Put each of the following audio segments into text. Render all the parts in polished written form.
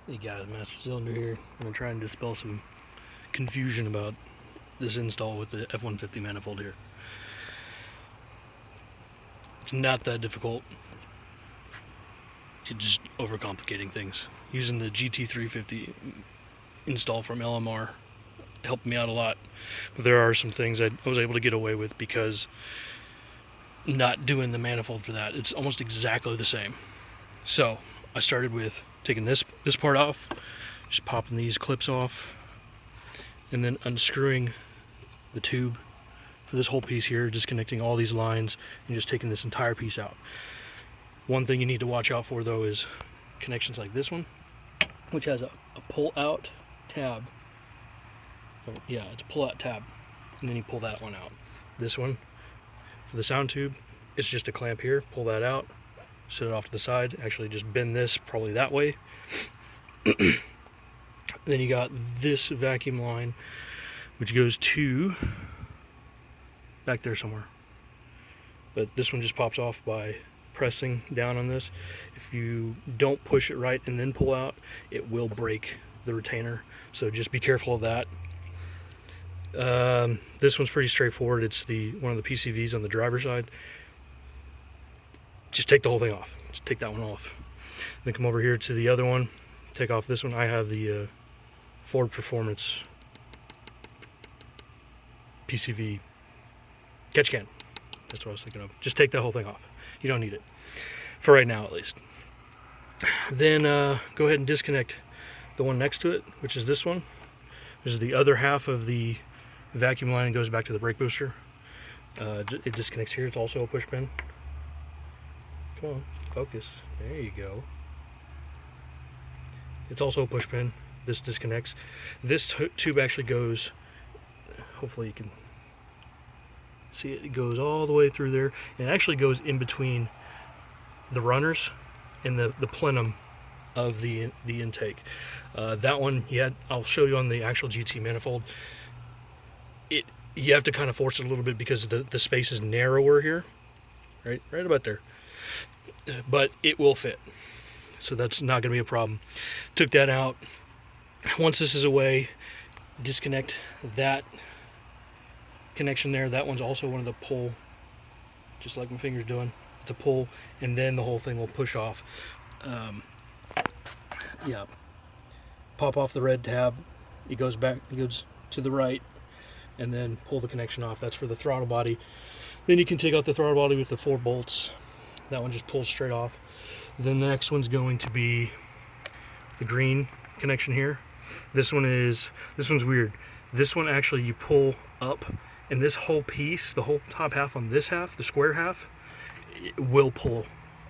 You got a master cylinder here. I'm gonna try and dispel some confusion about this install with the F150 manifold here. It's not that difficult. It's just overcomplicating things. Using the GT 350 install from LMR helped me out a lot. But there are some things I was able to get away with because not doing the manifold for that. It's almost exactly the same. So I started with taking this part off, just popping these clips off, and then unscrewing the tube for this whole piece here, disconnecting all these lines, and just taking this entire piece out. One thing you need to watch out for though is connections like this one, which has a pull-out tab. So, yeah, it's a pull-out tab, and then you pull that one out. This one, for the sound tube, it's just a clamp here, pull that out, set it off to the side, actually just bend this probably that way. Then you got this vacuum line, which goes to back there somewhere. But this one just pops off by pressing down on this. If you don't push it right and then pull out, it will break the retainer. So just be careful of that. This one's pretty straightforward. It's one of the PCVs on the driver's side. Just take the whole thing off. Just take that one off. Then come over here to the other one. Take off this one. I have the Ford Performance PCV catch can. That's what I was thinking of. Just take that whole thing off. You don't need it. For right now, at least. Then go ahead and disconnect the one next to it, which is this one. This is the other half of the vacuum line and goes back to the brake booster. It disconnects here. It's also a push pin. Come on, focus. There you go. It's also a push pin. This disconnects. This tube actually goes, hopefully you can see it, it goes all the way through there, and it actually goes in between the runners and the plenum of the intake. That one, I'll show you on the actual GT manifold. You have to kind of force it a little bit because the space is narrower here, right about there. But it will fit, so that's not going to be a problem. Took that out. Once this is away, disconnect that connection there. That one's also one of the pull, just like my finger's doing. It's a pull, and then the whole thing will push off. Yeah, pop off the red tab. It goes back, it goes to the right, and then pull the connection off. That's for the throttle body. Then you can take out the throttle body with the 4 bolts. That one just pulls straight off. Then the next one's going to be the green connection here. This one's weird. This one actually you pull up, and this whole piece, the whole top half on this half, the square half, it will pull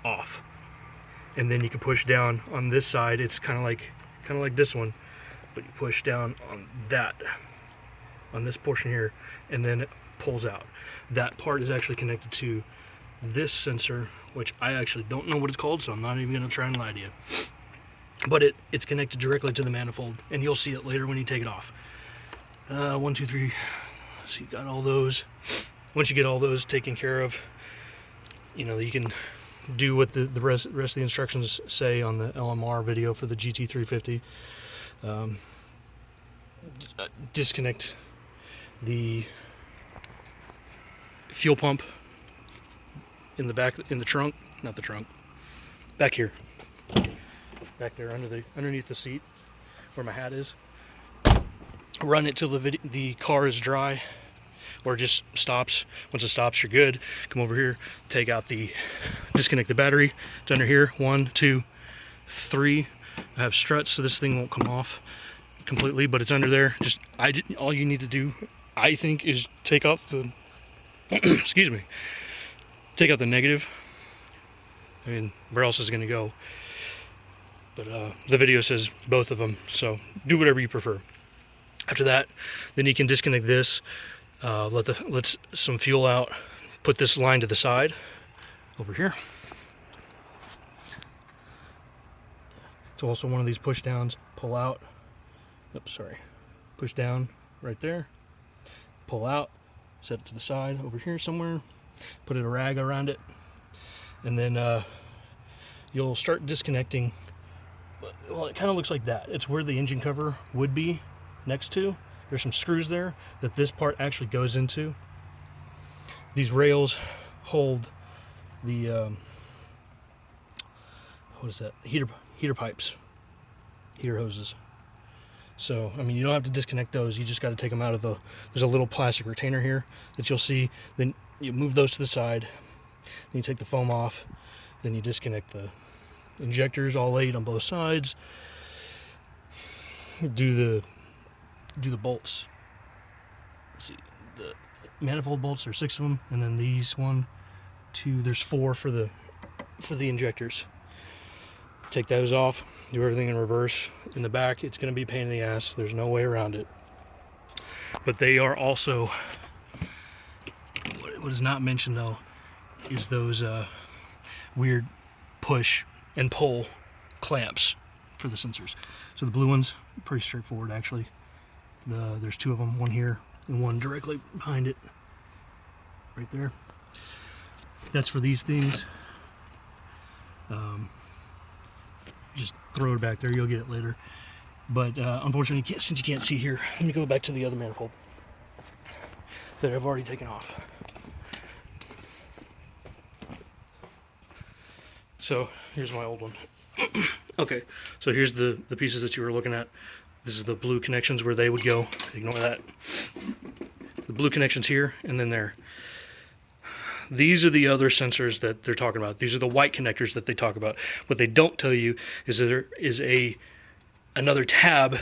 off. And then you can push down on this side. It's kind of like this one, but you push down on this portion here, and then it pulls out. That part is actually connected to this sensor, which I actually don't know what it's called, so I'm not even going to try and lie to you. But it's connected directly to the manifold, and you'll see it later when you take it off. 1, 2, 3. So you got all those. Once you get all those taken care of, you can do what the rest of the instructions say on the LMR video for the GT 350. Disconnect the fuel pump in the back, in the trunk, not the trunk, back here, back there underneath the seat where my hat is. Run it till the car is dry, or just stops. Once it stops, you're good. Come over here, disconnect the battery. It's under here. 1, 2, 3. I have struts, so this thing won't come off completely, but it's under there. All you need to do, I think, is take off the excuse me, take out the negative. I mean, where else is it going to go? But the video says both of them, so do whatever you prefer. After that, then you can disconnect this, let some fuel out, put this line to the side over here. It's also one of these push downs, pull out. Oops, sorry. Push down right there, pull out, set it to the side over here somewhere, put a rag around it, and then you'll start disconnecting well, it kind of looks like that. It's where the engine cover would be next to. There's some screws there that this part actually goes into. These rails hold the what is that? Heater pipes, heater hoses. So, I mean, you don't have to disconnect those. You just got to take them out of the... There's a little plastic retainer here that you'll see. Then you move those to the side. Then you take the foam off. Then you disconnect the injectors, all 8 on both sides. Do the bolts. Let's see, the manifold bolts, there's 6 of them, and then these 1, 2, there's 4 for the injectors. Take those off. Do everything in reverse. In the back, it's going to be a pain in the ass. There's no way around it. But they are also... What is not mentioned, though, is those weird push and pull clamps for the sensors. So the blue one's pretty straightforward, actually. There's 2 of them, one here and one directly behind it. Right there. That's for these things. Just throw it back there, you'll get it later. But unfortunately, since you can't see here, let me go back to the other manifold that I've already taken off. So here's my old one. Okay, so here's the pieces that you were looking at. This is the blue connections where they would go. Ignore that. The blue connections here and then there. These are the other sensors that they're talking about. These are the white connectors that they talk about. What they don't tell you is that there is another tab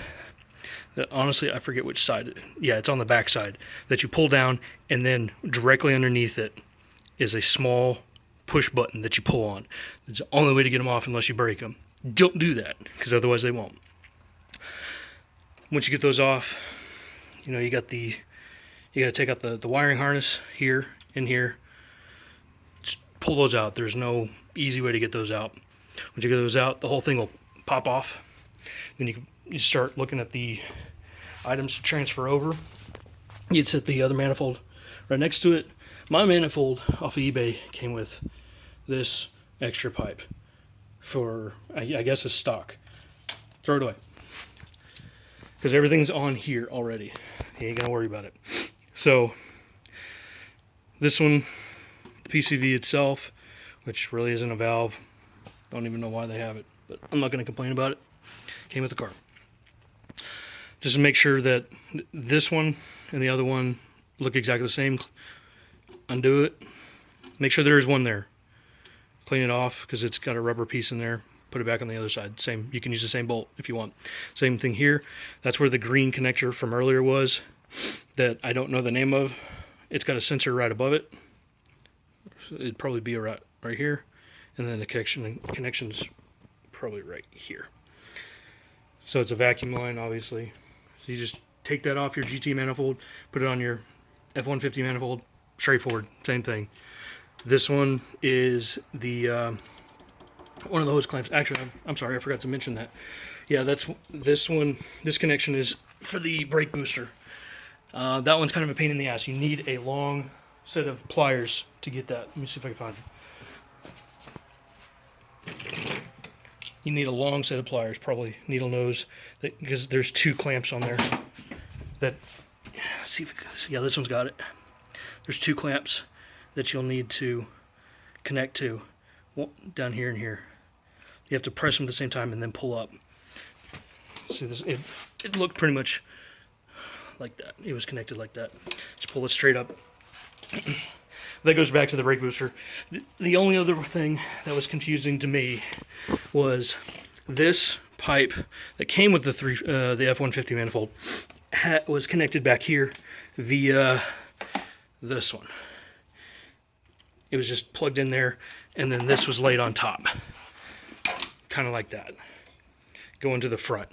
that, honestly, I forget which side. Yeah, it's on the back side that you pull down, and then directly underneath it is a small push button that you pull on. It's the only way to get them off unless you break them. Don't do that, because otherwise they won't. Once you get those off, you know, you got to take out the wiring harness here and here. Pull those out. There's no easy way to get those out. Once you get those out, the whole thing will pop off. Then you start looking at the items to transfer over. You'd set the other manifold right next to it. My manifold off of eBay came with this extra pipe for, I guess, it's stock. Throw it away. Because everything's on here already. You ain't gonna worry about it. So, this one, the PCV itself, which really isn't a valve. Don't even know why they have it, but I'm not going to complain about it. Came with the car. Just to make sure that this one and the other one look exactly the same. Undo it. Make sure there is one there. Clean it off because it's got a rubber piece in there. Put it back on the other side. Same. You can use the same bolt if you want. Same thing here. That's where the green connector from earlier was that I don't know the name of. It's got a sensor right above it. It'd probably be right here, and then the connection's probably right here. So it's a vacuum line, obviously. So you just take that off your GT manifold, put it on your F150 manifold, straightforward, same thing. This one is the one of the hose clamps. Actually, I'm sorry, I forgot to mention that. Yeah, that's this one. This connection is for the brake booster. That one's kind of a pain in the ass. You need a long set of pliers to get that. Let me see if I can find them. You need a long set of pliers, probably needle nose, because there's 2 clamps on there. See if yeah, this one's got it. There's 2 clamps that you'll need to connect to down here and here. You have to press them at the same time and then pull up. See this? It looked pretty much like that. It was connected like that. Just pull it straight up. That goes back to the brake booster. The only other thing that was confusing to me was this pipe that came with the F150 manifold was connected back here via this one. It was just plugged in there, and then this was laid on top, kind of like that, going to the front.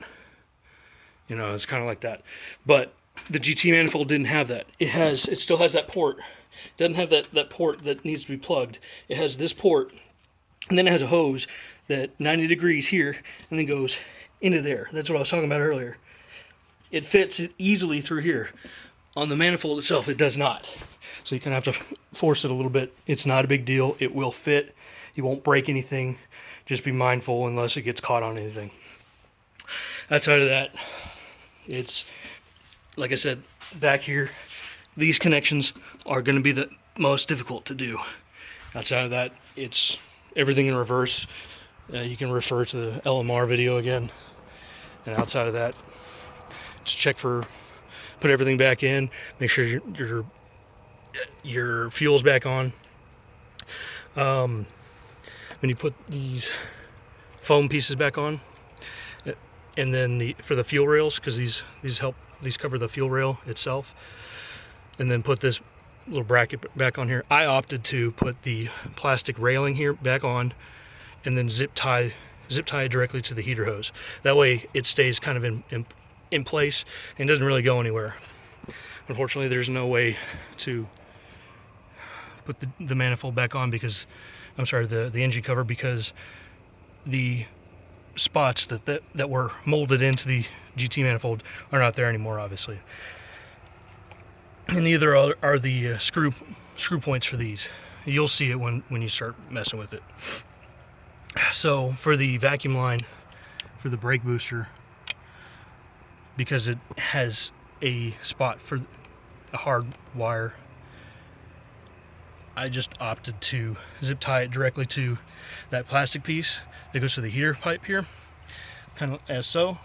You know, it's kind of like that. But the GT manifold didn't have that. It still has that port. It doesn't have that port that needs to be plugged. It has this port, and then it has a hose that 90 degrees here, and then goes into there. That's what I was talking about earlier. It fits easily through here. On the manifold itself, it does not. So you kind of have to force it a little bit. It's not a big deal. It will fit. You won't break anything. Just be mindful unless it gets caught on anything. Outside of that, it's, like I said, back here, these connections are going to be the most difficult to do. Outside of that, it's everything in reverse. You can refer to the LMR video again. And outside of that, just check for, put everything back in, make sure your fuel's back on. When you put these foam pieces back on, and then for the fuel rails, because these cover the fuel rail itself, and then put this little bracket back on here. I opted to put the plastic railing here back on, and then zip tie it directly to the heater hose. That way it stays kind of in place and doesn't really go anywhere. Unfortunately, there's no way to put the manifold back on because, I'm sorry, the engine cover, because the spots that were molded into the GT manifold are not there anymore, obviously. And neither are the screw points for these. You'll see it when you start messing with it. So for the vacuum line, for the brake booster, because it has a spot for a hard wire, I just opted to zip tie it directly to that plastic piece that goes to the heater pipe here, kind of as so.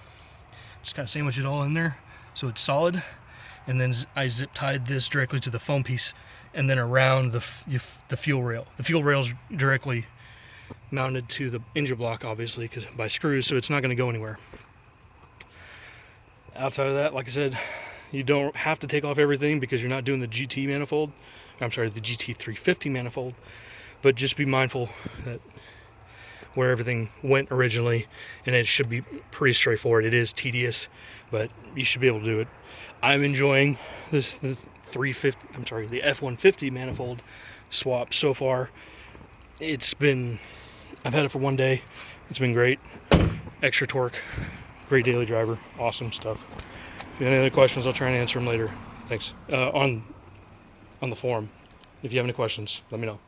Just kind of sandwich it all in there so it's solid, and then I zip tied this directly to the foam piece, and then around the fuel rail. The fuel rail is directly mounted to the engine block, obviously, because by screws, so it's not going to go anywhere. Outside of that, like I said, you don't have to take off everything because you're not doing the GT manifold. I'm sorry, the GT350 manifold, but just be mindful that where everything went originally, and it should be pretty straightforward. It is tedious, but you should be able to do it. I'm enjoying the F150 manifold swap so far. I've had it for one day. It's been great. Extra torque, great daily driver, awesome stuff. If you have any other questions, I'll try and answer them later. Thanks. On the forum. If you have any questions, let me know.